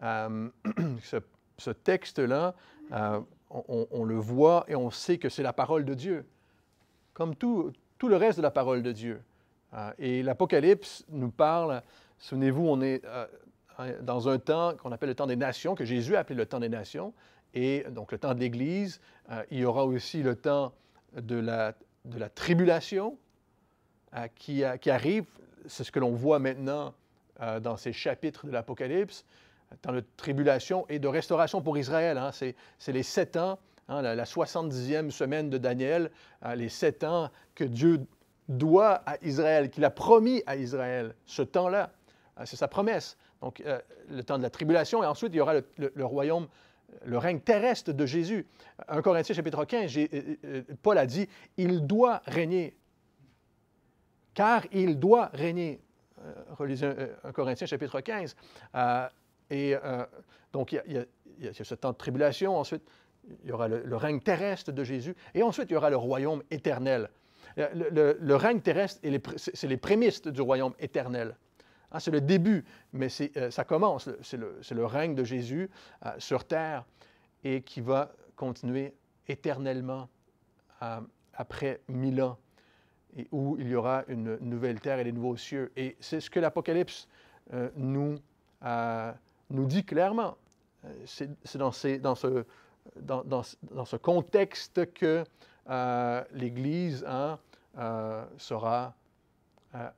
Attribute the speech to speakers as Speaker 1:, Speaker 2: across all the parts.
Speaker 1: euh, ce, ce texte-là, on le voit et on sait que c'est la parole de Dieu, comme tout le reste de la parole de Dieu. Et l'Apocalypse nous parle, souvenez-vous, on est dans un temps qu'on appelle le temps des nations, que Jésus a appelé le temps des nations, et donc le temps de l'Église. Il y aura aussi le temps de la tribulation qui arrive. C'est ce que l'on voit maintenant dans ces chapitres de l'Apocalypse, temps de tribulation et de restauration pour Israël. Hein. C'est les 7 ans, hein, la 70e semaine de Daniel, les 7 ans que Dieu doit à Israël, qu'il a promis à Israël, ce temps-là. C'est sa promesse. Donc, le temps de la tribulation, et ensuite, il y aura le royaume, le règne terrestre de Jésus. 1 Corinthiens chapitre 15, Paul a dit, « Il doit régner. » Car il doit régner. Relisez 1 Corinthiens chapitre 15. Donc, il y a ce temps de tribulation. Ensuite, il y aura le règne terrestre de Jésus. Et ensuite, il y aura le royaume éternel. Le règne terrestre, c'est les prémices du royaume éternel. Hein, c'est le début, mais ça commence. C'est le règne de Jésus sur terre et qui va continuer éternellement après 1000 ans, et où il y aura une nouvelle terre et des nouveaux cieux. Et c'est ce que l'Apocalypse nous dit clairement. C'est dans ce contexte que l'Église sera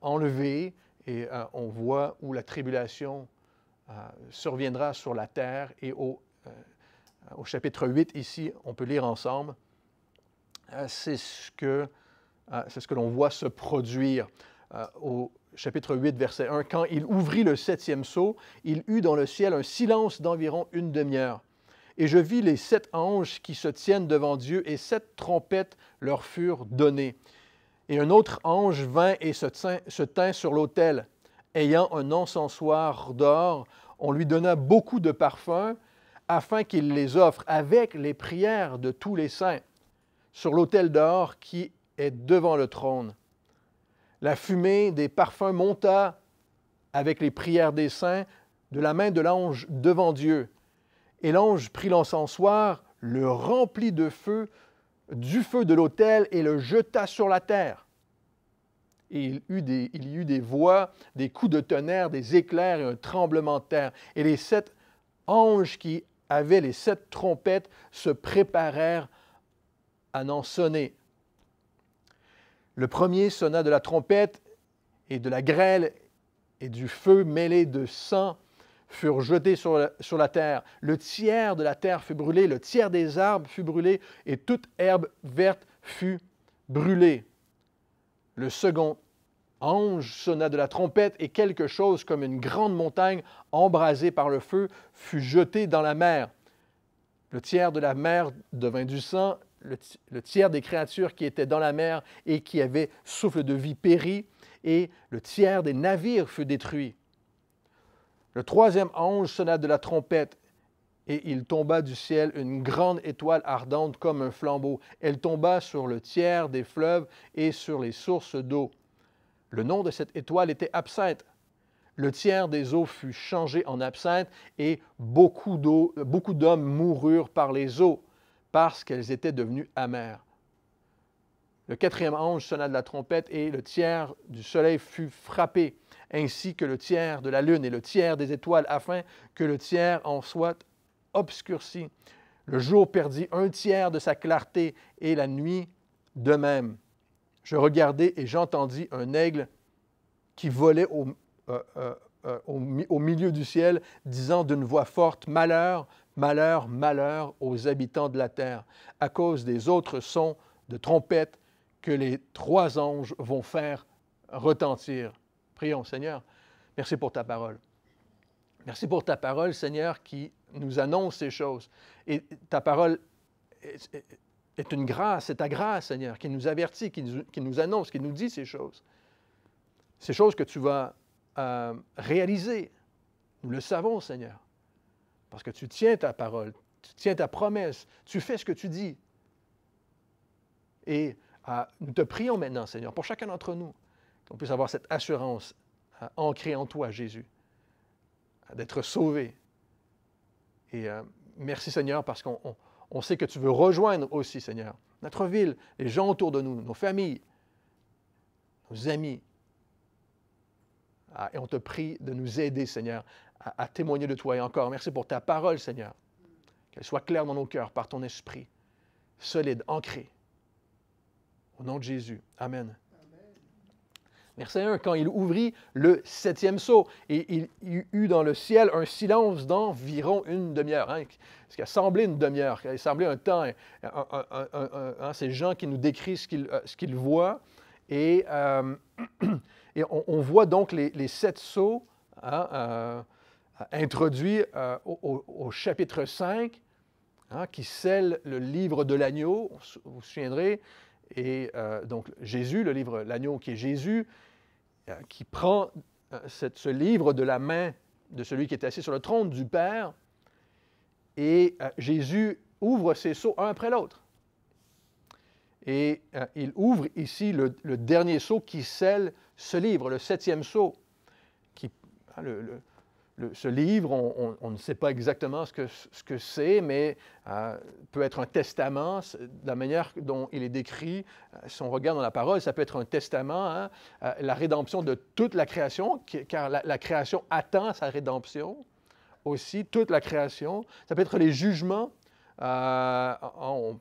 Speaker 1: enlevée et on voit où la tribulation surviendra sur la terre. Et au chapitre 8, ici, on peut lire ensemble, c'est ce que l'on voit se produire. Au chapitre 8, verset 1, « Quand il ouvrit le 7e sceau, il eut dans le ciel un silence d'environ une demi-heure. Et je vis les 7 anges qui se tiennent devant Dieu, et 7 trompettes leur furent données. Et un autre ange vint et se tint sur l'autel. Ayant un encensoir d'or, on lui donna beaucoup de parfums, afin qu'il les offre avec les prières de tous les saints, sur l'autel d'or qui est devant le trône. La fumée des parfums monta avec les prières des saints de la main de l'ange devant Dieu. Et l'ange prit l'encensoir, le remplit de feu, du feu de l'autel, et le jeta sur la terre. Et il y eut des voix, des coups de tonnerre, des éclairs et un tremblement de terre. Et les 7 anges qui avaient les 7 trompettes se préparèrent à en sonner. Le premier sonna de la trompette, et de la grêle et du feu mêlé de sang furent jetés sur la terre. Le tiers de la terre fut brûlé, le tiers des arbres fut brûlé, et toute herbe verte fut brûlée. Le second ange sonna de la trompette, et quelque chose comme une grande montagne embrasée par le feu fut jeté dans la mer. Le tiers de la mer devint du sang, le tiers des créatures qui étaient dans la mer et qui avaient souffle de vie périt, et le tiers des navires fut détruit. Le troisième ange sonna de la trompette, et il tomba du ciel une grande étoile ardente comme un flambeau. Elle tomba sur le tiers des fleuves et sur les sources d'eau. Le nom de cette étoile était Absinthe. Le tiers des eaux fut changé en absinthe, et beaucoup d'hommes moururent par les eaux, parce qu'elles étaient devenues amères. Le quatrième ange sonna de la trompette, et le tiers du soleil fut frappé, ainsi que le tiers de la lune et le tiers des étoiles, afin que le tiers en soit obscurci. Le jour perdit un tiers de sa clarté, et la nuit de même. Je regardai et j'entendis un aigle qui volait au milieu du ciel, disant d'une voix forte, « Malheur, malheur, malheur aux habitants de la terre, à cause des autres sons de trompette que les 3 anges vont faire retentir. » Prions, Seigneur. Merci pour ta parole. Merci pour ta parole, Seigneur, qui nous annonce ces choses. Et ta parole est une grâce, c'est ta grâce, Seigneur, qui nous avertit, qui nous annonce, qui nous dit ces choses. Ces choses que tu vas réaliser. Nous le savons, Seigneur, parce que tu tiens ta parole, tu tiens ta promesse, tu fais ce que tu dis. Et nous te prions maintenant, Seigneur, pour chacun d'entre nous, qu'on puisse avoir cette assurance ancrée en toi, Jésus, d'être sauvé, Et merci Seigneur parce qu'on sait que tu veux rejoindre aussi, Seigneur, notre ville, les gens autour de nous, nos familles, nos amis. Et on te prie de nous aider, Seigneur, à témoigner de toi. Et encore, merci pour ta parole, Seigneur. Qu'elle soit claire dans nos cœurs par ton esprit, solide, ancrée. Au nom de Jésus. Amen. Verset 1, quand il ouvrit le 7e sceau, et il y eut dans le ciel un silence d'environ une demi-heure. Ce qui a semblé une demi-heure, qui a semblé un temps. Ces gens qui nous décrivent ce qu'ils voient. Et on voit donc les 7 sceaux introduits au chapitre 5, qui scellent le livre de l'agneau. Vous vous souviendrez. Et donc Jésus, le livre l'agneau qui est Jésus, qui prend ce livre de la main de celui qui est assis sur le trône du Père, et Jésus ouvre ses sceaux un après l'autre. Et il ouvre ici le dernier sceau qui scelle ce livre, le 7e sceau. Ce livre, on ne sait pas exactement ce que c'est, mais peut être un testament, de la manière dont il est décrit. Si on regarde dans la parole, ça peut être un testament, la rédemption de toute la création, car la création attend sa rédemption aussi, toute la création. Ça peut être les jugements. On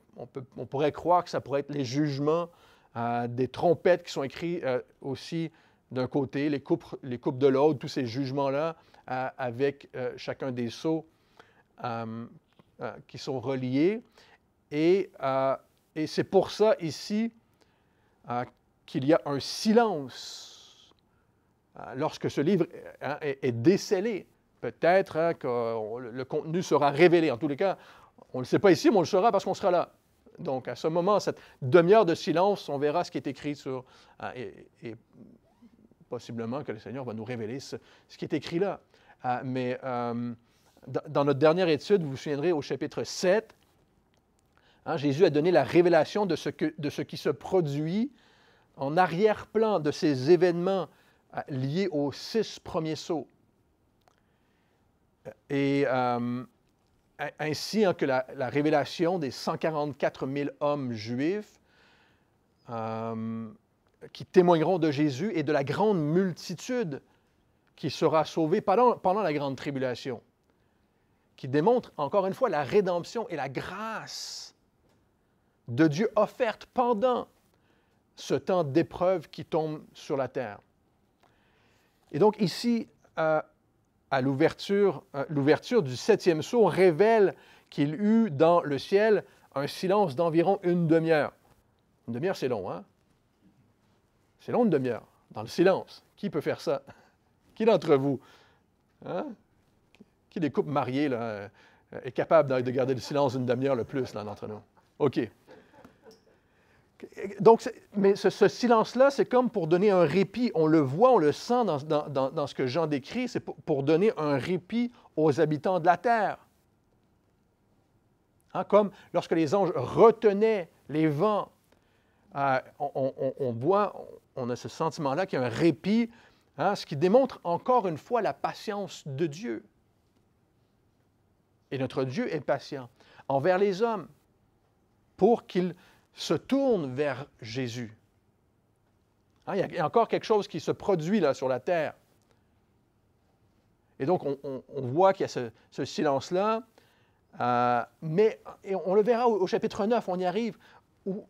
Speaker 1: pourrait croire que ça pourrait être les jugements des trompettes qui sont écrits aussi d'un côté, les coupes de l'autre, tous ces jugements-là, avec chacun des sceaux qui sont reliés. Et c'est pour ça ici qu'il y a un silence lorsque ce livre est décellé. Peut-être que le contenu sera révélé. En tous les cas, on ne le sait pas ici, mais on le saura parce qu'on sera là. Donc, à ce moment, cette demi-heure de silence, on verra ce qui est écrit sur... et possiblement que le Seigneur va nous révéler ce qui est écrit là. Mais dans notre dernière étude, vous vous souviendrez au chapitre 7, Jésus a donné la révélation de ce qui se produit en arrière-plan de ces événements liés aux 6 premiers sceaux. Et ainsi que la révélation des 144 000 hommes juifs qui témoigneront de Jésus et de la grande multitude qui sera sauvée pendant la grande tribulation, qui démontre encore une fois la rédemption et la grâce de Dieu offerte pendant ce temps d'épreuve qui tombe sur la terre. Et donc ici, à l'ouverture du 7e sceau révèle qu'il eut dans le ciel un silence d'environ une demi-heure. Une demi-heure, c'est long, hein? C'est long une demi-heure, dans le silence. Qui peut faire ça? Qui d'entre vous? Qui des couples mariés là, est capable de garder le silence une demi-heure le plus là, d'entre nous? OK. Donc, mais ce silence-là, c'est comme pour donner un répit. On le voit, on le sent dans ce que Jean décrit, c'est pour donner un répit aux habitants de la terre. Comme lorsque les anges retenaient les vents, on voit, on a ce sentiment-là qu'il y a un répit, ce qui démontre encore une fois la patience de Dieu. Et notre Dieu est patient envers les hommes pour qu'ils se tournent vers Jésus. Il y a encore quelque chose qui se produit là sur la terre. Et donc, on voit qu'il y a ce silence-là, mais on le verra au chapitre 9, on y arrive, où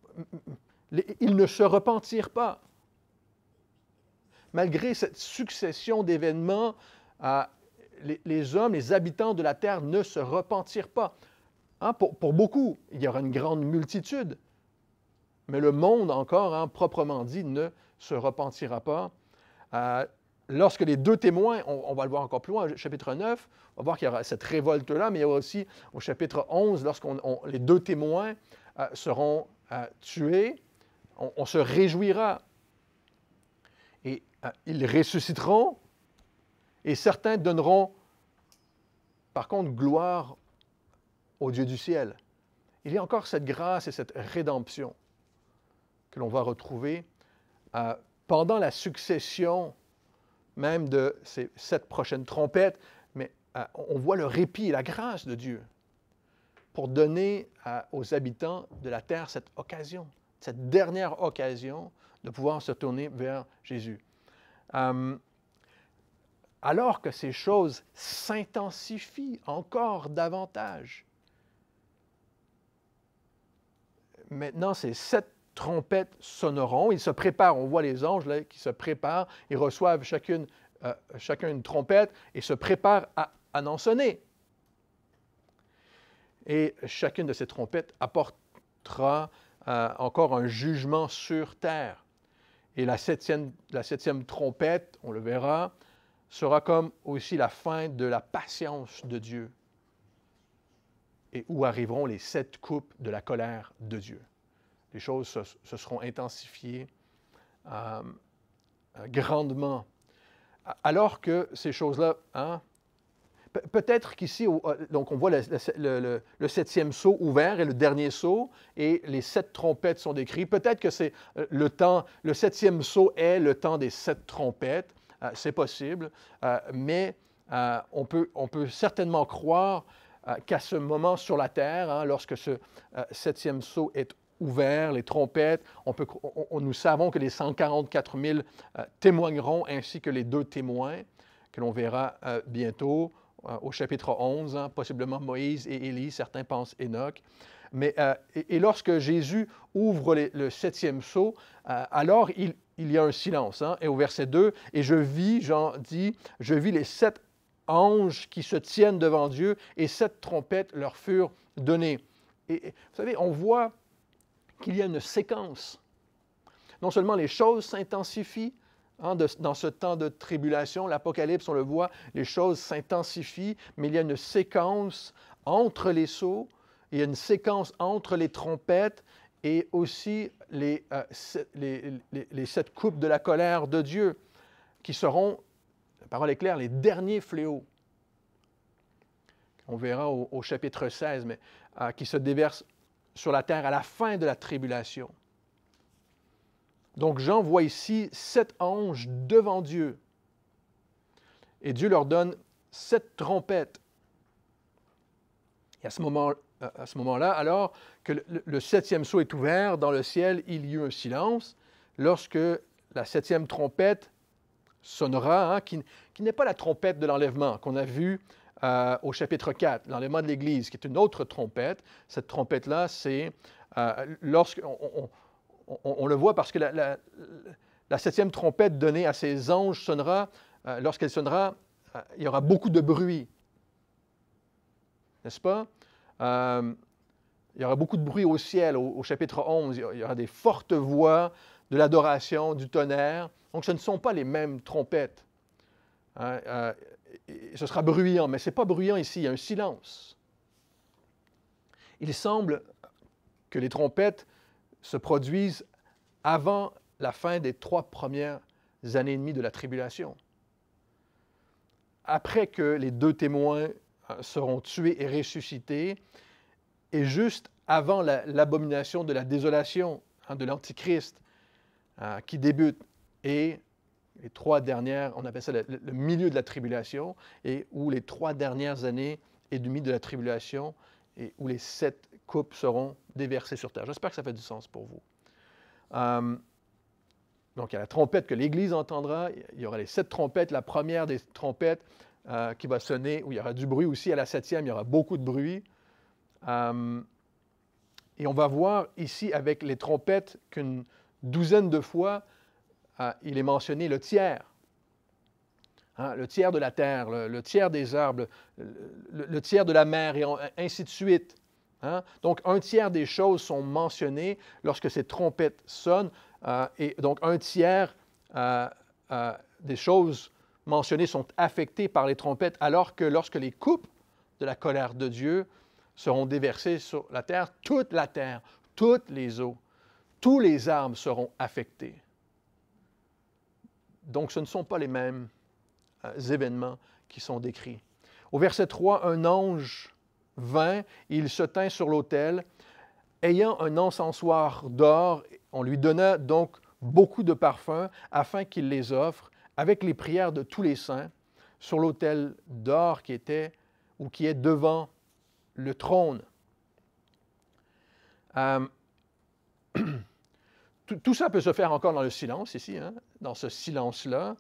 Speaker 1: ils ne se repentirent pas. Malgré cette succession d'événements, les hommes, les habitants de la terre ne se repentirent pas. Pour beaucoup, il y aura une grande multitude, mais le monde encore, proprement dit, ne se repentira pas. Lorsque les 2 témoins, on va le voir encore plus loin, au chapitre 9, on va voir qu'il y aura cette révolte-là, mais il y aura aussi au chapitre 11, lorsque les 2 témoins seront tués, on se réjouira. Et ils ressusciteront, et certains donneront, par contre, gloire au Dieu du ciel. Il y a encore cette grâce et cette rédemption que l'on va retrouver pendant la succession même de ces 7 prochaines trompettes, mais on voit le répit et la grâce de Dieu pour donner aux habitants de la terre cette occasion, cette dernière occasion de pouvoir se tourner vers Jésus. Alors que ces choses s'intensifient encore davantage. Maintenant, ces 7 trompettes sonneront. Ils se préparent. On voit les anges là, qui se préparent. Ils reçoivent chacun une trompette et se préparent à en sonner. Et chacune de ces trompettes apportera encore un jugement sur terre. Et la septième trompette, on le verra, sera comme aussi la fin de la patience de Dieu et où arriveront les 7 coupes de la colère de Dieu. Les choses se seront intensifiées grandement. Alors que ces choses-là, hein, peut-être qu'ici, donc on voit le 7e sceau ouvert et le dernier sceau, et les 7 trompettes sont décrits. Peut-être que c'est le 7e sceau est le temps des 7 trompettes, c'est possible, mais on peut certainement croire qu'à ce moment sur la terre, hein, lorsque ce 7e sceau est ouvert, les trompettes, nous savons que les 144 000 témoigneront, ainsi que les 2 témoins que l'on verra bientôt au chapitre 11, hein, possiblement Moïse et Élie, certains pensent Enoch. Mais, et lorsque Jésus ouvre le 7e sceau, alors il y a un silence. Hein, et au verset 2, « Et je vis, Jean dit, je vis les 7 anges qui se tiennent devant Dieu, et 7 trompettes leur furent données. » Et vous savez, on voit qu'il y a une séquence. Non seulement les choses s'intensifient, hein, dans ce temps de tribulation, l'Apocalypse, on le voit, les choses s'intensifient, mais il y a une séquence entre les sceaux, il y a une séquence entre les trompettes et aussi les 7 coupes de la colère de Dieu, qui seront, la parole est claire, les derniers fléaux. On verra au chapitre 16, mais qui se déversent sur la terre à la fin de la tribulation. Donc Jean voit ici 7 anges devant Dieu. Et Dieu leur donne 7 trompettes. Et à ce moment-là, alors que le 7e sceau est ouvert, dans le ciel, il y eut un silence. Lorsque la 7e trompette sonnera, hein, qui n'est pas la trompette de l'enlèvement qu'on a vue au chapitre 4, l'enlèvement de l'Église, qui est une autre trompette. Cette trompette-là, c'est on le voit parce que la 7e trompette donnée à ces anges sonnera, lorsqu'elle sonnera, il y aura beaucoup de bruit. N'est-ce pas? Il y aura beaucoup de bruit au ciel, au chapitre 11. Il y aura des fortes voix, de l'adoration, du tonnerre. Donc, ce ne sont pas les mêmes trompettes. Hein, ce sera bruyant, mais ce n'est pas bruyant ici, il y a un silence. Il semble que les trompettes se produisent avant la fin des 3 premières années et demie de la tribulation. Après que les 2 témoins seront tués et ressuscités, et juste avant l'abomination de la désolation, hein, de l'Antichrist, qui débute, et les 3 dernières, on appelle ça le milieu de la tribulation, et où les 3 dernières années et demie de la tribulation, et où les 7 coupes seront déversées sur terre. J'espère que ça fait du sens pour vous. Donc, il y a la trompette que l'Église entendra, il y aura les 7 trompettes, la première des trompettes qui va sonner, où il y aura du bruit aussi, à la 7e, il y aura beaucoup de bruit. Et on va voir ici avec les trompettes qu'une douzaine de fois, il est mentionné le tiers. Hein, le tiers de la terre, le tiers des arbres, le tiers de la mer, et ainsi de suite. Hein? Donc, un tiers des choses sont mentionnées lorsque ces trompettes sonnent, et donc un tiers des choses mentionnées sont affectées par les trompettes, alors que lorsque les coupes de la colère de Dieu seront déversées sur la terre, toutes les eaux, tous les arbres seront affectés. Donc, ce ne sont pas les mêmes événements qui sont décrits. Au verset 3, un ange vint, il se tint sur l'autel, ayant un encensoir d'or, on lui donna donc beaucoup de parfums afin qu'il les offre avec les prières de tous les saints sur l'autel d'or qui était ou qui est devant le trône. Tout ça peut se faire encore dans le silence ici, hein, dans ce silence-là,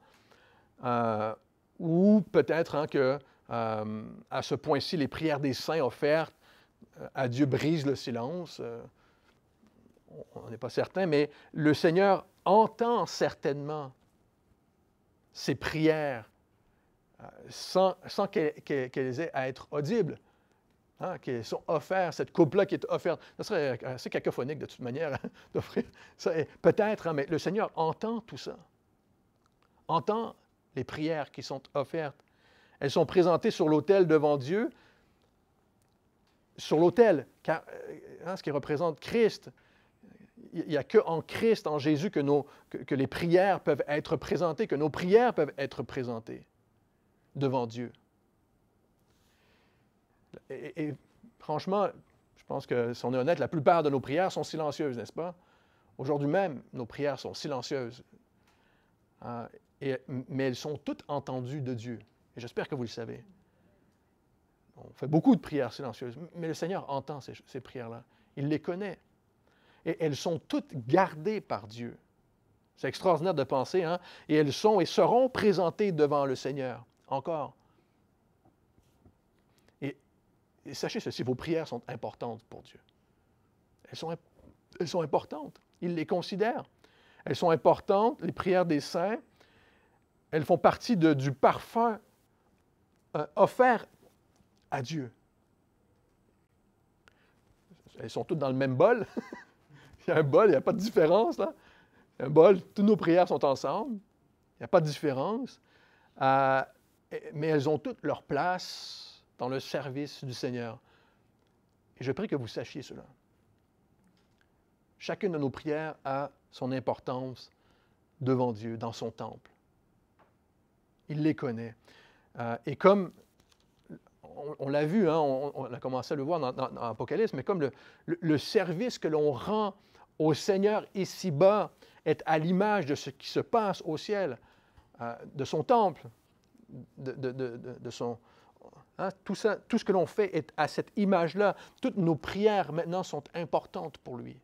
Speaker 1: ou peut-être hein, que à ce point-ci, les prières des saints offertes à Dieu brisent le silence. On n'est pas certain, mais le Seigneur entend certainement ces prières sans qu'elles aient à être audibles. Hein, qu'elles sont offertes, cette coupe-là qui est offerte. Ça serait assez cacophonique de toute manière hein, d'offrir ça. Peut-être, hein, mais le Seigneur entend tout ça. Entend les prières qui sont offertes. Elles sont présentées sur l'autel devant Dieu, sur l'autel, car hein, ce qui représente Christ. Il n'y a qu'en Christ, en Jésus, que les prières peuvent être présentées, que nos prières peuvent être présentées devant Dieu. Et franchement, je pense que si on est honnête, la plupart de nos prières sont silencieuses, n'est-ce pas? Aujourd'hui même, nos prières sont silencieuses. Mais elles sont toutes entendues de Dieu. Et j'espère que vous le savez. On fait beaucoup de prières silencieuses, mais le Seigneur entend ces prières-là. Il les connaît. Et elles sont toutes gardées par Dieu. C'est extraordinaire de penser, hein? Et elles sont et seront présentées devant le Seigneur, encore. Et sachez ceci, vos prières sont importantes pour Dieu. Elles sont importantes. Il les considère. Elles sont importantes, les prières des saints. Elles font partie du parfum offert à Dieu. Elles sont toutes dans le même bol. Il y a un bol, il n'y a pas de différence. Là. Un bol, toutes nos prières sont ensemble. Il n'y a pas de différence. Mais elles ont toutes leur place dans le service du Seigneur. Et je prie que vous sachiez cela. Chacune de nos prières a son importance devant Dieu, dans son temple. Il les connaît. Et comme on l'a vu, hein, on a commencé à le voir dans l'Apocalypse, mais comme le service que l'on rend au Seigneur ici-bas est à l'image de ce qui se passe au ciel, de son temple, de son... Hein, tout ce que l'on fait est à cette image-là. Toutes nos prières maintenant sont importantes pour lui.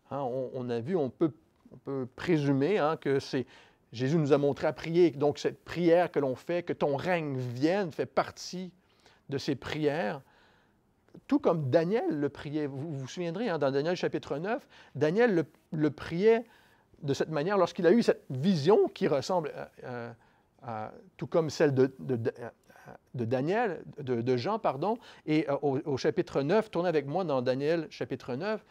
Speaker 1: Hein, on a vu, on peut présumer hein, que Jésus nous a montré à prier. Donc cette prière que l'on fait, que ton règne vienne, fait partie de ces prières. Tout comme Daniel le priait. Vous vous souviendrez, hein, dans Daniel chapitre 9, Daniel le priait de cette manière lorsqu'il a eu cette vision qui ressemble tout comme celle de Daniel, de Jean, pardon, et au chapitre 9, tournez avec moi dans Daniel chapitre 9,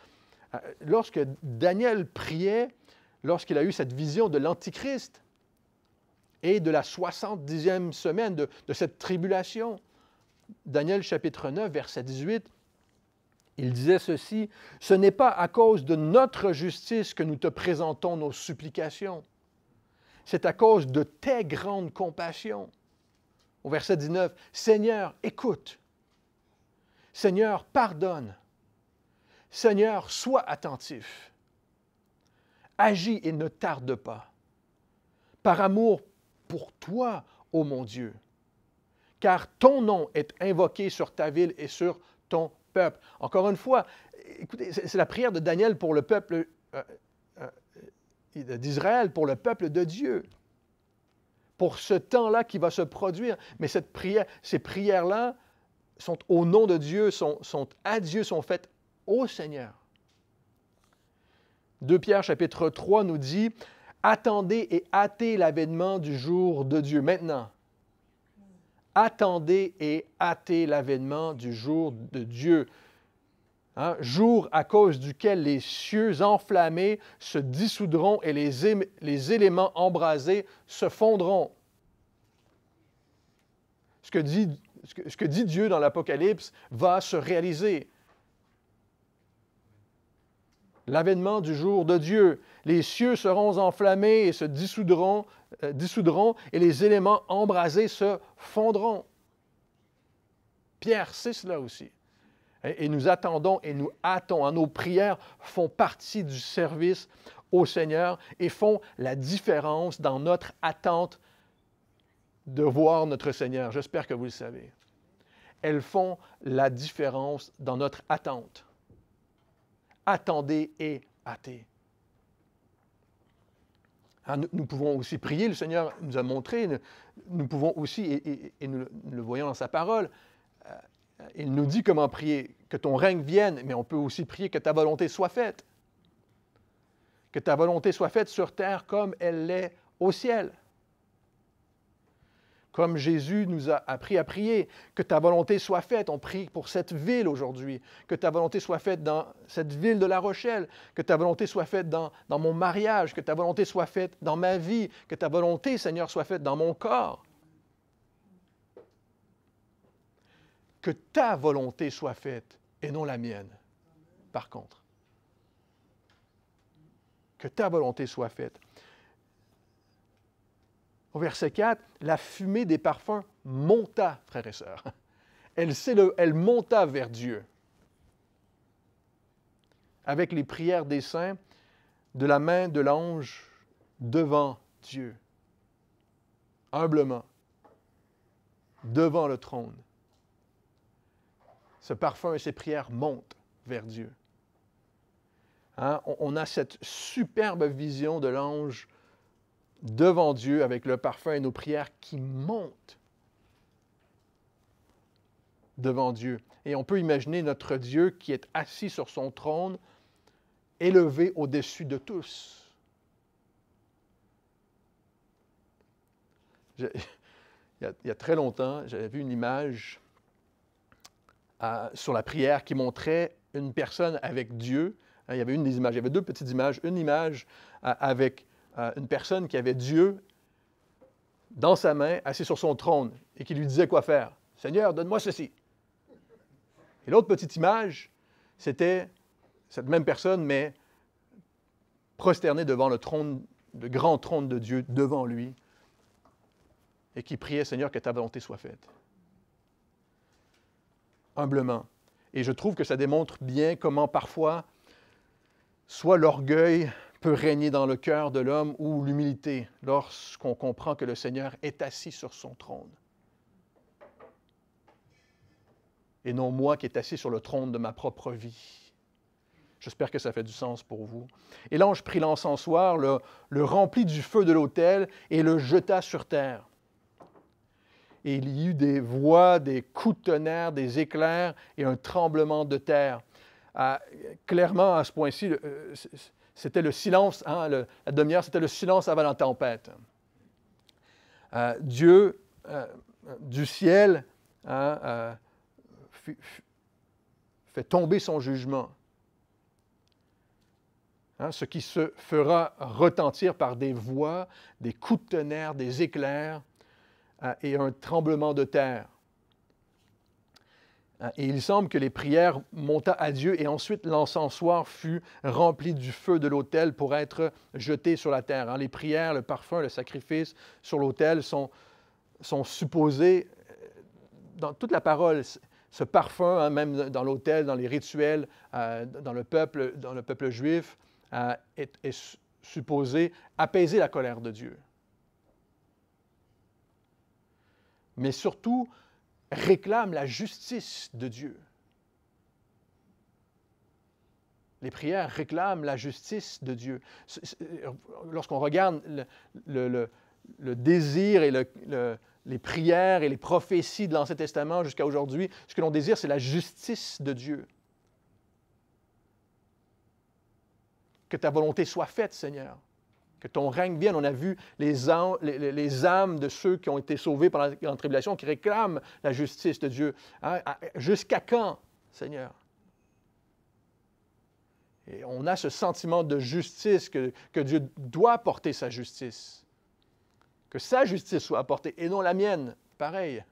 Speaker 1: lorsque Daniel priait, lorsqu'il a eu cette vision de l'Antichrist et de la 70e semaine de cette tribulation, Daniel chapitre 9, verset 18, il disait ceci, « Ce n'est pas à cause de notre justice que nous te présentons nos supplications, c'est à cause de tes grandes compassions. » Au verset 19, « Seigneur, écoute. Seigneur, pardonne. Seigneur, sois attentif. Agis et ne tarde pas. Par amour pour toi, ô mon Dieu, car ton nom est invoqué sur ta ville et sur ton peuple. » Encore une fois, écoutez, c'est la prière de Daniel pour le peuple d'Israël, pour le peuple de Dieu, pour ce temps-là qui va se produire. Mais ces prières-là sont au nom de Dieu, sont à Dieu, sont faites au Seigneur. 2 Pierre chapitre 3 nous dit « Attendez et hâtez l'avènement du jour de Dieu. » Maintenant, attendez et hâtez l'avènement du jour de Dieu. Hein, jour à cause duquel les cieux enflammés se dissoudront et les éléments embrasés se fondront. Ce que dit Dieu dans l'Apocalypse va se réaliser. L'avènement du jour de Dieu. Les cieux seront enflammés et se dissoudront et les éléments embrasés se fondront. Pierre sait cela aussi. Et nous attendons et nous hâtons. Nos prières font partie du service au Seigneur et font la différence dans notre attente de voir notre Seigneur. J'espère que vous le savez. Elles font la différence dans notre attente. Attendez et hâtez. Nous pouvons aussi prier, le Seigneur nous a montré, nous pouvons aussi, et nous le voyons dans sa parole, il nous dit comment prier, que ton règne vienne, mais on peut aussi prier que ta volonté soit faite. Que ta volonté soit faite sur terre comme elle l'est au ciel. Comme Jésus nous a appris à prier, que ta volonté soit faite. On prie pour cette ville aujourd'hui. Que ta volonté soit faite dans cette ville de La Rochelle. Que ta volonté soit faite dans mon mariage. Que ta volonté soit faite dans ma vie. Que ta volonté, Seigneur, soit faite dans mon corps. Que ta volonté soit faite et non la mienne, par contre. Que ta volonté soit faite. Au verset 4, la fumée des parfums monta, frères et sœurs. Elle monta vers Dieu. Avec les prières des saints, de la main de l'ange devant Dieu. Humblement. Devant le trône. Ce parfum et ces prières montent vers Dieu. Hein? On a cette superbe vision de l'ange devant Dieu avec le parfum et nos prières qui montent devant Dieu. Et on peut imaginer notre Dieu qui est assis sur son trône, élevé au-dessus de tous. Il y a très longtemps, j'avais vu une image sur la prière qui montrait une personne avec Dieu. Il y avait une des images, il y avait deux petites images. Une image avec une personne qui avait Dieu dans sa main, assis sur son trône, et qui lui disait quoi faire. « Seigneur, donne-moi ceci. » Et l'autre petite image, c'était cette même personne, mais prosternée devant le grand trône de Dieu, devant lui, et qui priait, « Seigneur, que ta volonté soit faite. » Humblement. Et je trouve que ça démontre bien comment parfois, soit l'orgueil peut régner dans le cœur de l'homme ou l'humilité lorsqu'on comprend que le Seigneur est assis sur son trône. Et non moi qui est assis sur le trône de ma propre vie. J'espère que ça fait du sens pour vous. Et l'ange prit l'encensoir, le remplit du feu de l'autel et le jeta sur terre. Et il y eut des voix, des coups de tonnerre, des éclairs et un tremblement de terre. Clairement, à ce point-ci, c'était le silence, hein, la demi-heure, c'était le silence avant la tempête. Dieu, du ciel, hein, fait tomber son jugement. Hein, ce qui se fera retentir par des voix, des coups de tonnerre, des éclairs et un tremblement de terre. Et il semble que les prières montaient à Dieu et ensuite l'encensoir fut rempli du feu de l'autel pour être jeté sur la terre. Les prières, le parfum, le sacrifice sur l'autel sont supposés, dans toute la parole, ce parfum, même dans l'autel, dans les rituels, dans le peuple juif, est supposé apaiser la colère de Dieu. Mais surtout, réclame la justice de Dieu. Les prières réclament la justice de Dieu. Lorsqu'on regarde le désir et les prières et les prophéties de l'Ancien Testament jusqu'à aujourd'hui, ce que l'on désire, c'est la justice de Dieu. Que ta volonté soit faite, Seigneur. Que ton règne vienne. On a vu les âmes de ceux qui ont été sauvés pendant la grande tribulation qui réclament la justice de Dieu. Hein? Jusqu'à quand, Seigneur? Et on a ce sentiment de justice, que Dieu doit porter sa justice. Que sa justice soit apportée et non la mienne. Pareil.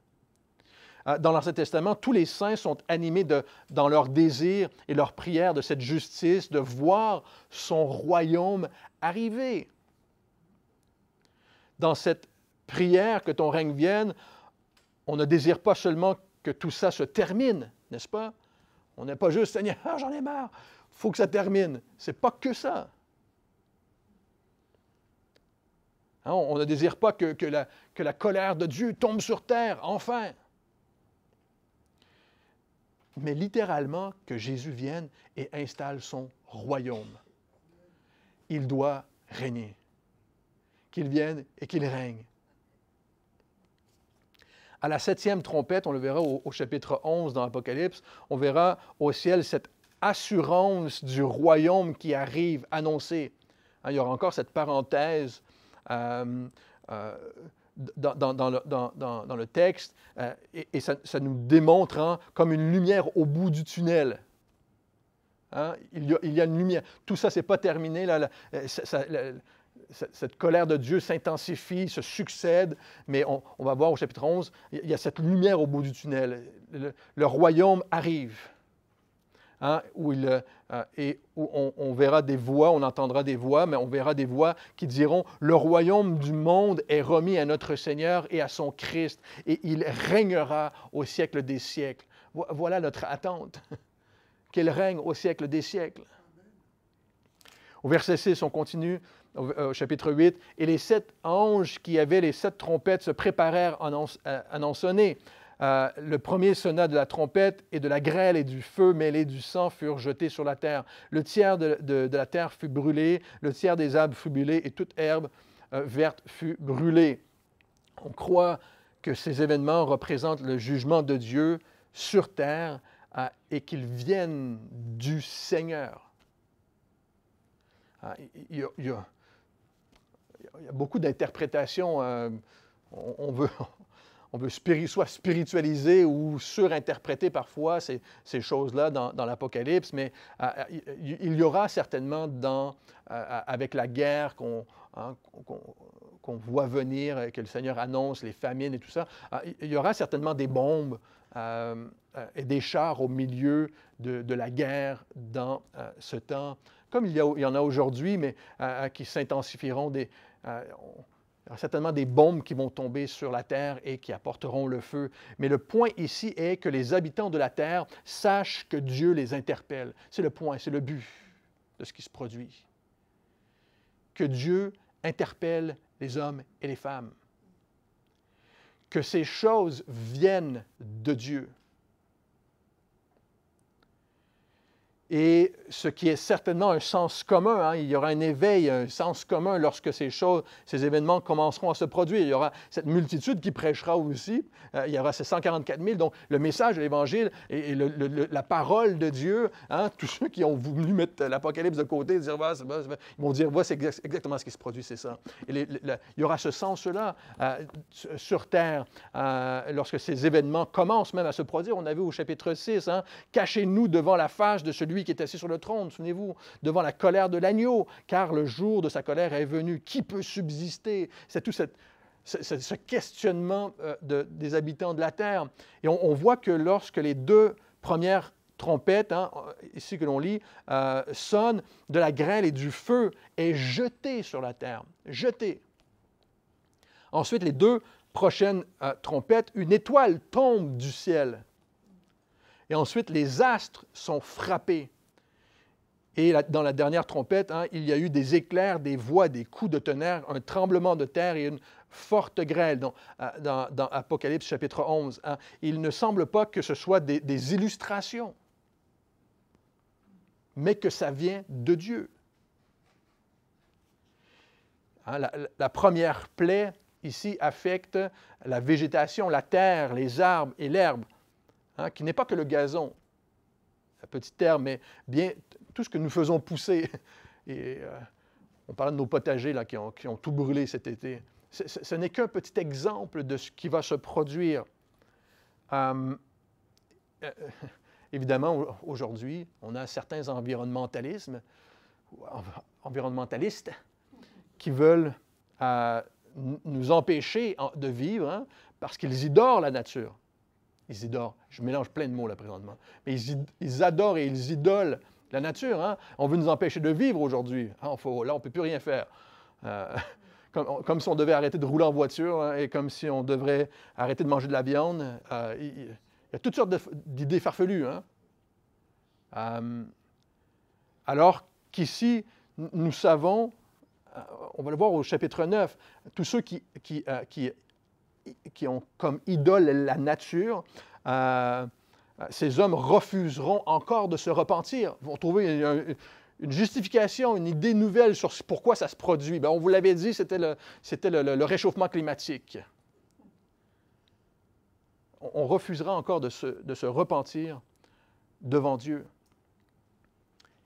Speaker 1: Dans l'Ancien Testament, tous les saints sont animés dans leur désir et leur prière de cette justice, de voir son royaume arriver. Dans cette prière, que ton règne vienne, on ne désire pas seulement que tout ça se termine, n'est-ce pas? On n'est pas juste, Seigneur, j'en ai marre, il faut que ça termine. Ce n'est pas que ça. Hein, on ne désire pas que la colère de Dieu tombe sur terre, enfin. Mais littéralement, que Jésus vienne et installe son royaume. Il doit régner. Qu'il vienne et qu'il règne. À la 7e trompette, on le verra au chapitre 11 dans l'Apocalypse, on verra au ciel cette assurance du royaume qui arrive, annoncée. Hein, il y aura encore cette parenthèse dans le texte, et ça nous démontre hein, comme une lumière au bout du tunnel. Hein, il y a une lumière. Tout ça, ce n'est pas terminé. Là, cette colère de Dieu s'intensifie, se succède, mais on va voir au chapitre 11, il y a cette lumière au bout du tunnel. Le royaume arrive. Hein, où on verra des voix, on entendra des voix, mais on verra des voix qui diront « Le royaume du monde est remis à notre Seigneur et à son Christ, et il régnera au siècle des siècles. » Voilà notre attente, qu'il règne au siècle des siècles. Au verset 6, on continue, au chapitre 8, « Et les 7 anges qui avaient les 7 trompettes se préparèrent à en sonner. Le premier sonna de la trompette, et de la grêle et du feu mêlés du sang furent jetés sur la terre. Le tiers de la terre fut brûlé, le tiers des arbres fut brûlé, et toute herbe verte fut brûlée. » On croit que ces événements représentent le jugement de Dieu sur terre et qu'ils viennent du Seigneur. Il y a beaucoup d'interprétations. On veut soit spiritualiser ou surinterpréter parfois ces choses-là dans l'Apocalypse, mais il y aura certainement avec la guerre qu'on voit venir, que le Seigneur annonce, les famines et tout ça, il y aura certainement des bombes et des chars au milieu de la guerre dans ce temps, comme il y en a aujourd'hui, mais qui s'intensifieront. Il y aura certainement des bombes qui vont tomber sur la terre et qui apporteront le feu. Mais le point ici est que les habitants de la terre sachent que Dieu les interpelle. C'est le point, c'est le but de ce qui se produit. Que Dieu interpelle les hommes et les femmes. Que ces choses viennent de Dieu. Et ce qui est certainement un sens commun, hein, il y aura un éveil, un sens commun lorsque ces événements commenceront à se produire. Il y aura cette multitude qui prêchera aussi. Il y aura ces 144 000. Donc, le message de l'Évangile et la parole de Dieu, hein, tous ceux qui ont voulu mettre l'Apocalypse de côté, ils vont dire, c'est exactement ce qui se produit, c'est ça. Et il y aura ce sens-là sur terre lorsque ces événements commencent même à se produire. On a vu au chapitre 6, hein, « Cachez-nous devant la face de celui qui est assis sur le trône, souvenez-vous, devant la colère de l'agneau, car le jour de sa colère est venu. Qui peut subsister? » C'est tout ce questionnement des habitants de la terre. Et on voit que lorsque les 2 premières trompettes, hein, ici que l'on lit, sonnent, de la grêle et du feu est jeté sur la terre. Jeté. Ensuite, les 2 prochaines trompettes, une étoile tombe du ciel. Et ensuite, les astres sont frappés. Et dans la dernière trompette, hein, il y a eu des éclairs, des voix, des coups de tonnerre, un tremblement de terre et une forte grêle. Dans Apocalypse chapitre 11, hein, il ne semble pas que ce soit des illustrations, mais que ça vient de Dieu. Hein, la première plaie, ici, affecte la végétation, la terre, les arbres et l'herbe. Hein, qui n'est pas que le gazon, la petite herbe, mais bien tout ce que nous faisons pousser. Et, on parle de nos potagers là, qui ont tout brûlé cet été. Ce n'est qu'un petit exemple de ce qui va se produire. Évidemment, aujourd'hui, on a certains environnementalistes qui veulent nous empêcher de vivre, hein, parce qu'ils idolent la nature. Ils idolent. Je mélange plein de mots là présentement. Mais ils adorent et ils idolent la nature. Hein? On veut nous empêcher de vivre aujourd'hui. Hein? Là, on ne peut plus rien faire. Comme si on devait arrêter de rouler en voiture, hein, et comme si on devrait arrêter de manger de la viande. Il y a toutes sortes d'idées farfelues. Hein? Alors qu'ici, nous savons on va le voir au chapitre 9, tous ceux qui ont comme idole la nature, ces hommes refuseront encore de se repentir, vont trouver une justification, une idée nouvelle sur pourquoi ça se produit. Bien, on vous l'avait dit, c'était le réchauffement climatique. On refusera encore de se repentir devant Dieu.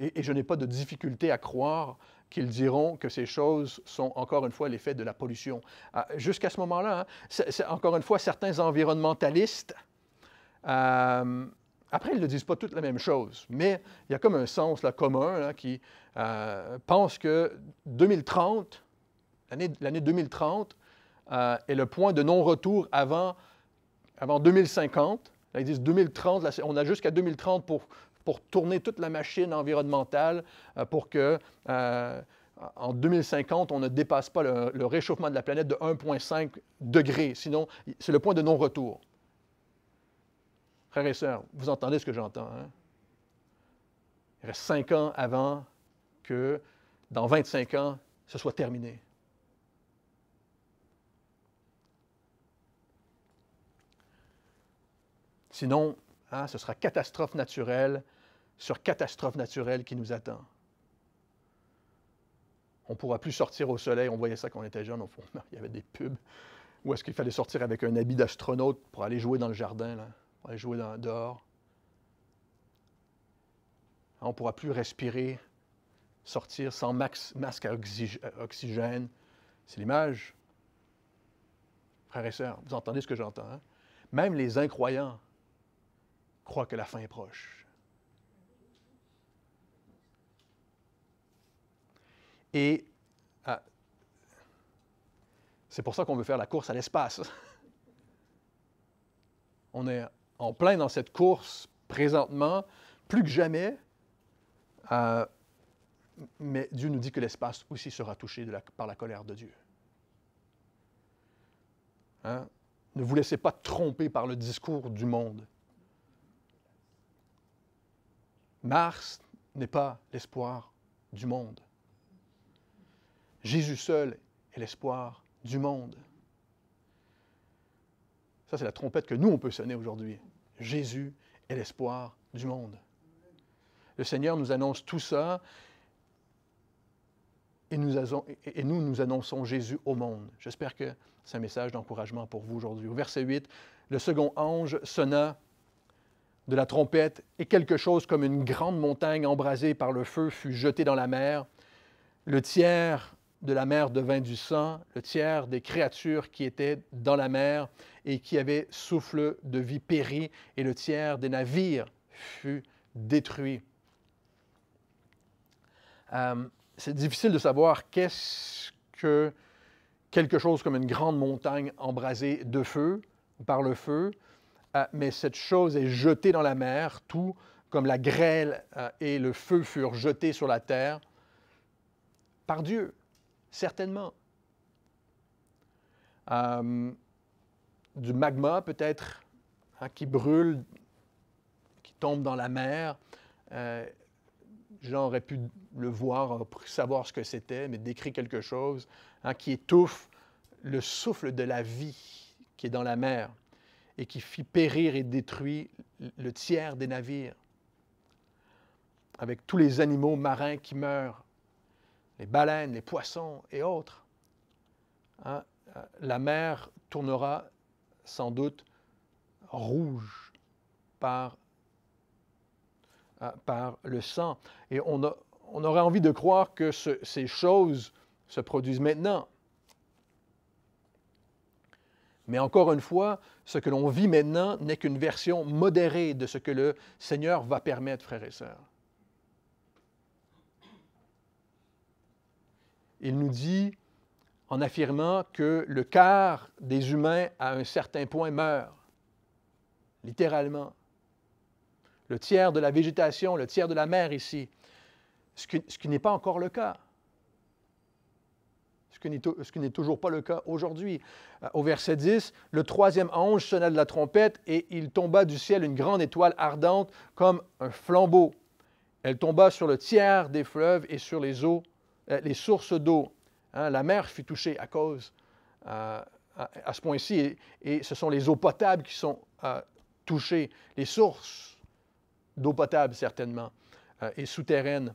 Speaker 1: Et je n'ai pas de difficulté à croire qu'ils diront que ces choses sont, encore une fois, l'effet de la pollution. Jusqu'à ce moment-là, hein, c'est encore une fois, certains environnementalistes, après, ils ne disent pas toutes la même chose, mais il y a comme un sens là, commun là, qui pense que 2030, l'année 2030, est le point de non-retour avant 2050. Là, ils disent 2030, là, on a jusqu'à 2030 pour tourner toute la machine environnementale pour que en 2050, on ne dépasse pas le réchauffement de la planète de 1,5 degrés. Sinon, c'est le point de non-retour. Frères et sœurs, vous entendez ce que j'entends, hein? Il reste 5 ans avant que, dans 25 ans, ce soit terminé. Sinon, hein, ce sera catastrophe naturelle sur catastrophe naturelle qui nous attend. On ne pourra plus sortir au soleil. On voyait ça quand on était jeune. Il y avait des pubs où est-ce qu'il fallait sortir avec un habit d'astronaute pour aller jouer dans le jardin, là, pour aller jouer dehors. On ne pourra plus respirer, sortir sans masque à oxygène. C'est l'image. Frères et sœurs, vous entendez ce que j'entends, hein? Même les incroyants croient que la fin est proche. Et c'est pour ça qu'on veut faire la course à l'espace. On est en plein dans cette course présentement, plus que jamais, mais Dieu nous dit que l'espace aussi sera touché par la colère de Dieu. Hein? Ne vous laissez pas tromper par le discours du monde. Mars n'est pas l'espoir du monde. Jésus seul est l'espoir du monde. Ça, c'est la trompette que nous, on peut sonner aujourd'hui. Jésus est l'espoir du monde. Le Seigneur nous annonce tout ça et nous annonçons Jésus au monde. J'espère que c'est un message d'encouragement pour vous aujourd'hui. Au verset 8, le second ange sonna de la trompette et quelque chose comme une grande montagne embrasée par le feu fut jetée dans la mer. Le tiers de la mer devint du sang, le tiers des créatures qui étaient dans la mer et qui avaient souffle de vie périt, et le tiers des navires fut détruit. C'est difficile de savoir qu'est-ce que quelque chose comme une grande montagne embrasée de feu, par le feu, mais cette chose est jetée dans la mer, tout comme la grêle et le feu furent jetés sur la terre, par Dieu, certainement. Du magma peut-être, hein, qui brûle, qui tombe dans la mer. Jean aurait pu le voir, pour savoir ce que c'était, mais décrit quelque chose, hein, qui étouffe le souffle de la vie qui est dans la mer et qui fit périr et détruit le tiers des navires, avec tous les animaux marins qui meurent, les baleines, les poissons et autres. Hein? La mer tournera sans doute rouge par le sang. Et on aurait envie de croire que ces choses se produisent maintenant. Mais encore une fois, ce que l'on vit maintenant n'est qu'une version modérée de ce que le Seigneur va permettre, frères et sœurs. Il nous dit, en affirmant que le quart des humains à un certain point meurt, littéralement. Le tiers de la végétation, le tiers de la mer ici, ce qui n'est pas encore le cas. Ce qui n'est toujours pas le cas aujourd'hui. Au verset 10, le troisième ange sonna de la trompette et il tomba du ciel une grande étoile ardente comme un flambeau. Elle tomba sur le tiers des fleuves et sur les sources d'eau. Hein, la mer fut touchée à cause, à ce point-ci, et ce sont les eaux potables qui sont touchées, les sources d'eau potable certainement, et souterraines.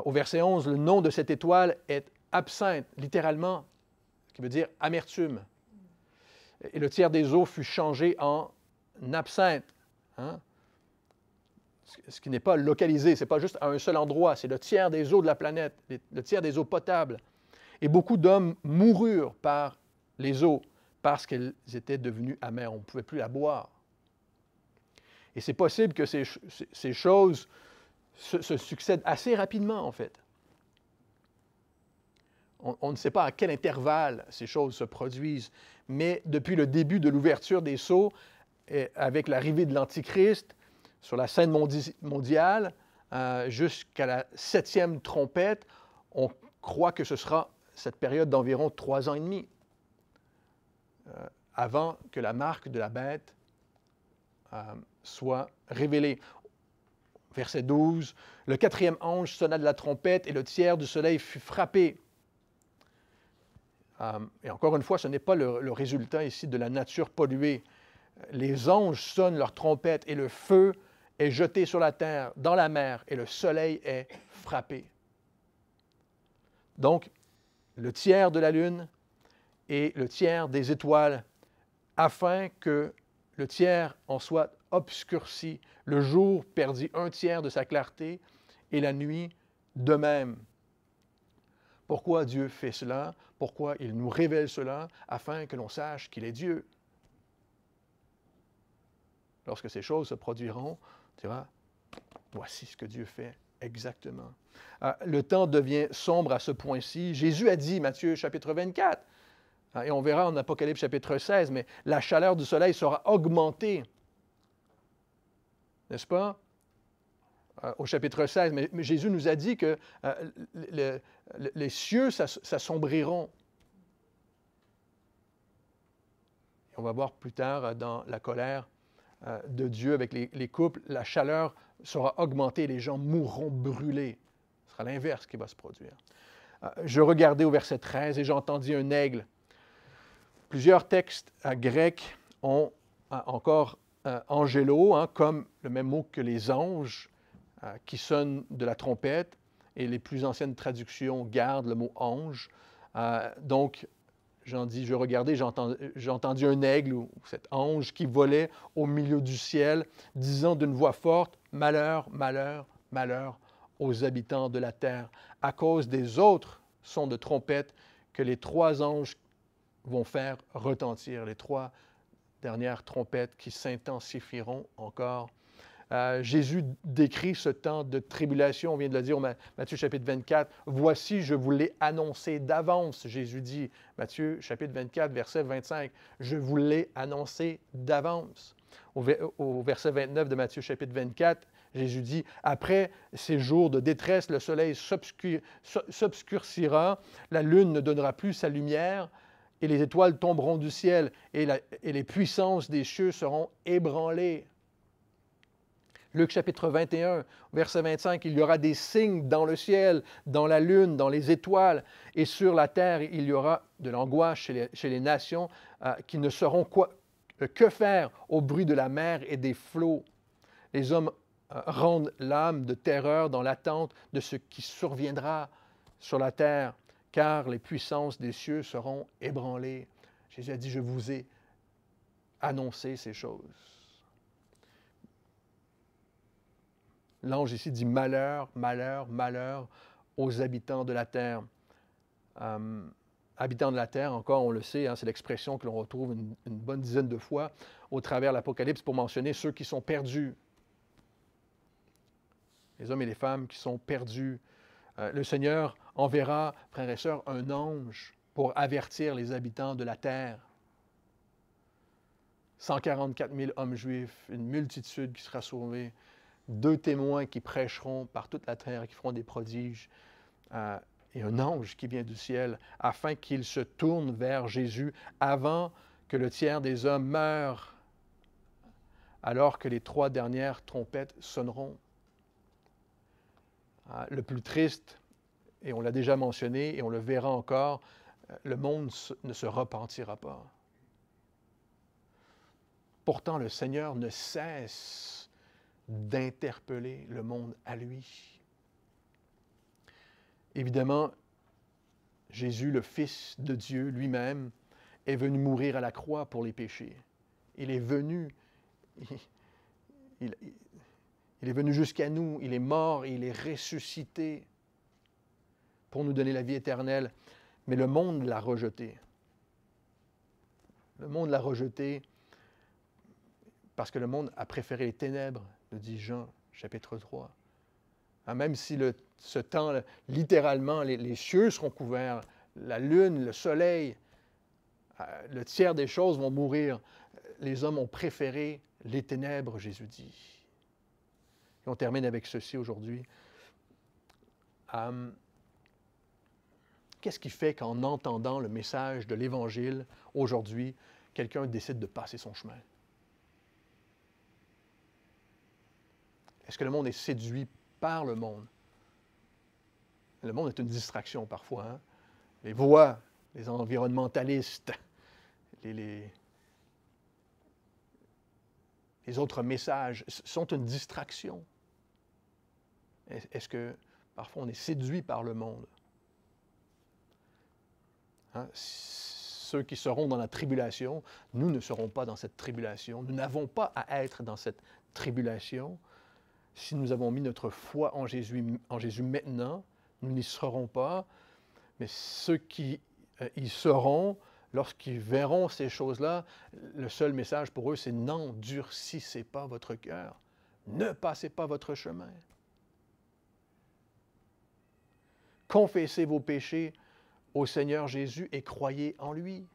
Speaker 1: Au verset 11, le nom de cette étoile est absinthe, littéralement, ce qui veut dire amertume. Et le tiers des eaux fut changé en absinthe. Hein? Ce qui n'est pas localisé, ce n'est pas juste à un seul endroit, c'est le tiers des eaux de la planète, le tiers des eaux potables. Et beaucoup d'hommes moururent par les eaux parce qu'elles étaient devenues amères. On ne pouvait plus la boire. Et c'est possible que ces choses se succèdent assez rapidement, en fait. On ne sait pas à quel intervalle ces choses se produisent, mais depuis le début de l'ouverture des sceaux, avec l'arrivée de l'Antichrist sur la scène mondiale, jusqu'à la 7e trompette, on croit que ce sera cette période d'environ 3 ans et demi, avant que la marque de la bête soit révélée. Verset 12, « Le 4e ange sonna de la trompette et le tiers du soleil fut frappé. » Et encore une fois, ce n'est pas le résultat ici de la nature polluée. Les anges sonnent leur trompette et le feu est jeté sur la terre, dans la mer, et le soleil est frappé. Donc, le tiers de la lune et le tiers des étoiles, afin que le tiers en soit obscurci. Le jour perdit 1/3 de sa clarté et la nuit de même. Pourquoi Dieu fait cela? Pourquoi il nous révèle cela? Afin que l'on sache qu'il est Dieu. Lorsque ces choses se produiront, on dira, voici ce que Dieu fait exactement. Le temps devient sombre à ce point-ci. Jésus a dit, Matthieu chapitre 24, et on verra en Apocalypse chapitre 16, mais la chaleur du soleil sera augmentée. N'est-ce pas? Au chapitre 16, mais Jésus nous a dit que les cieux s'assombriront. On va voir plus tard dans la colère de Dieu avec les couples, la chaleur sera augmentée et les gens mourront brûlés. Ce sera l'inverse qui va se produire. Je regardais au verset 13 et j'entendis un aigle. Plusieurs textes grecs ont encore angélo, comme le même mot que les anges, qui sonnent de la trompette, et les plus anciennes traductions gardent le mot ange. Donc, je regardais, j'ai entendu un aigle, ou cet ange qui volait au milieu du ciel, disant d'une voix forte, « Malheur, malheur, malheur aux habitants de la terre, à cause des autres sons de trompette que les 3 anges vont faire retentir, les 3 dernières trompettes qui s'intensifieront encore. » Jésus décrit ce temps de tribulation, on vient de le dire au Matthieu chapitre 24, « Voici, je vous l'ai annoncé d'avance. » Jésus dit, Matthieu chapitre 24, verset 25, « Je vous l'ai annoncé d'avance. » Au verset 29 de Matthieu chapitre 24, Jésus dit, « Après ces jours de détresse, le soleil s'obscurcira, la lune ne donnera plus sa lumière, et les étoiles tomberont du ciel, et les puissances des cieux seront ébranlées. » Luc chapitre 21, verset 25, « Il y aura des signes dans le ciel, dans la lune, dans les étoiles, et sur la terre, il y aura de l'angoisse chez les nations qui ne sauront que faire au bruit de la mer et des flots. Les hommes rendent l'âme de terreur dans l'attente de ce qui surviendra sur la terre, car les puissances des cieux seront ébranlées. » Jésus a dit, « Je vous ai annoncé ces choses. » L'ange ici dit « Malheur, malheur, malheur aux habitants de la terre. » Habitants de la terre, encore, on le sait, c'est l'expression que l'on retrouve une bonne dizaine de fois au travers de l'Apocalypse pour mentionner ceux qui sont perdus. Les hommes et les femmes qui sont perdus. Le Seigneur enverra, frères et sœurs, un ange pour avertir les habitants de la terre. 144 000 hommes juifs, une multitude qui sera sauvée, 2 témoins qui prêcheront par toute la terre, qui feront des prodiges, et un ange qui vient du ciel, afin qu'il se tourne vers Jésus avant que le tiers des hommes meure, alors que les 3 dernières trompettes sonneront. Le plus triste et on l'a déjà mentionné, et on le verra encore, le monde ne se repentira pas. Pourtant, le Seigneur ne cesse d'interpeller le monde à lui. Évidemment, Jésus, le Fils de Dieu lui-même, est venu mourir à la croix pour les péchés. Il est venu, il est venu jusqu'à nous, il est mort et il est ressuscité pour nous donner la vie éternelle. Mais le monde l'a rejeté. Le monde l'a rejeté parce que le monde a préféré les ténèbres, nous dit Jean, chapitre 3. Même si ce temps, littéralement, les cieux seront couverts, la lune, le soleil, le tiers des choses vont mourir, les hommes ont préféré les ténèbres, Jésus dit. Et on termine avec ceci aujourd'hui. Qu'est-ce qui fait qu'en entendant le message de l'Évangile, aujourd'hui, quelqu'un décide de passer son chemin? Est-ce que le monde est séduit par le monde? Le monde est une distraction parfois. Hein? Les voix, les environnementalistes, les autres messages sont une distraction. Est-ce que parfois on est séduit par le monde? Hein? Ceux qui seront dans la tribulation, nous ne serons pas dans cette tribulation. Nous n'avons pas à être dans cette tribulation. Si nous avons mis notre foi en Jésus maintenant, nous n'y serons pas. Mais ceux qui y seront, lorsqu'ils verront ces choses-là, le seul message pour eux, c'est « N'endurcissez pas votre cœur. Ne passez pas votre chemin. Confessez vos péchés au Seigneur Jésus et croyez en lui. »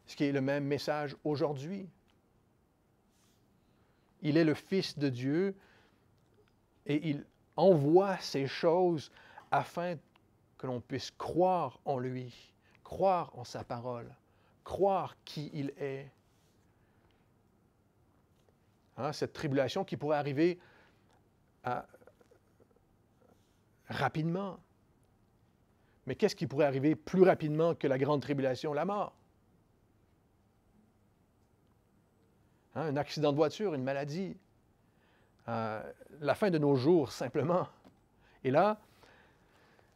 Speaker 1: Ce qui est le même message aujourd'hui. Il est le Fils de Dieu et il envoie ces choses afin que l'on puisse croire en lui, croire en sa parole, croire qui il est. Hein, cette tribulation qui pourrait arriver rapidement. Mais qu'est-ce qui pourrait arriver plus rapidement que la grande tribulation? La mort. Hein, un accident de voiture, une maladie. La fin de nos jours, simplement. Et là,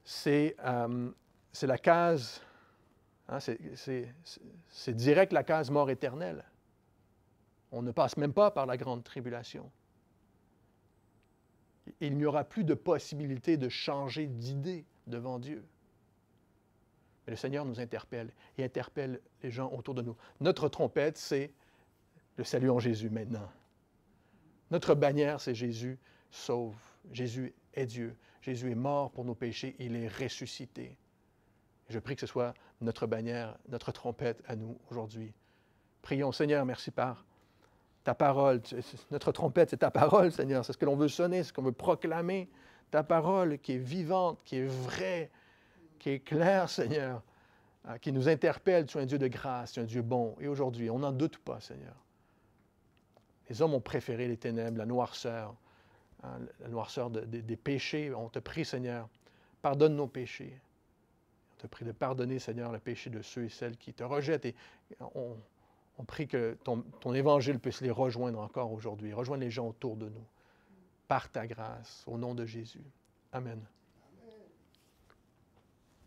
Speaker 1: c'est la case, hein, c'est direct la case mort éternelle. On ne passe même pas par la grande tribulation. Il n'y aura plus de possibilité de changer d'idée devant Dieu. Mais le Seigneur nous interpelle et interpelle les gens autour de nous. Notre trompette, c'est le salut en Jésus maintenant. Notre bannière, c'est Jésus sauve. Jésus est Dieu. Jésus est mort pour nos péchés. Il est ressuscité. Et je prie que ce soit notre bannière, notre trompette à nous aujourd'hui. Prions, Seigneur, merci par ta parole. Notre trompette, c'est ta parole, Seigneur. C'est ce que l'on veut sonner, c'est ce qu'on veut proclamer. Ta parole qui est vivante, qui est vraie, qui est claire, Seigneur, qui nous interpelle. Tu es un Dieu de grâce, tu es un Dieu bon. Et aujourd'hui, on n'en doute pas, Seigneur. Les hommes ont préféré les ténèbres, la noirceur des péchés. On te prie, Seigneur, pardonne nos péchés. On te prie de pardonner, Seigneur, le péché de ceux et celles qui te rejettent. Et on prie que ton évangile puisse les rejoindre encore aujourd'hui, rejoindre les gens autour de nous, par ta grâce, au nom de Jésus. Amen.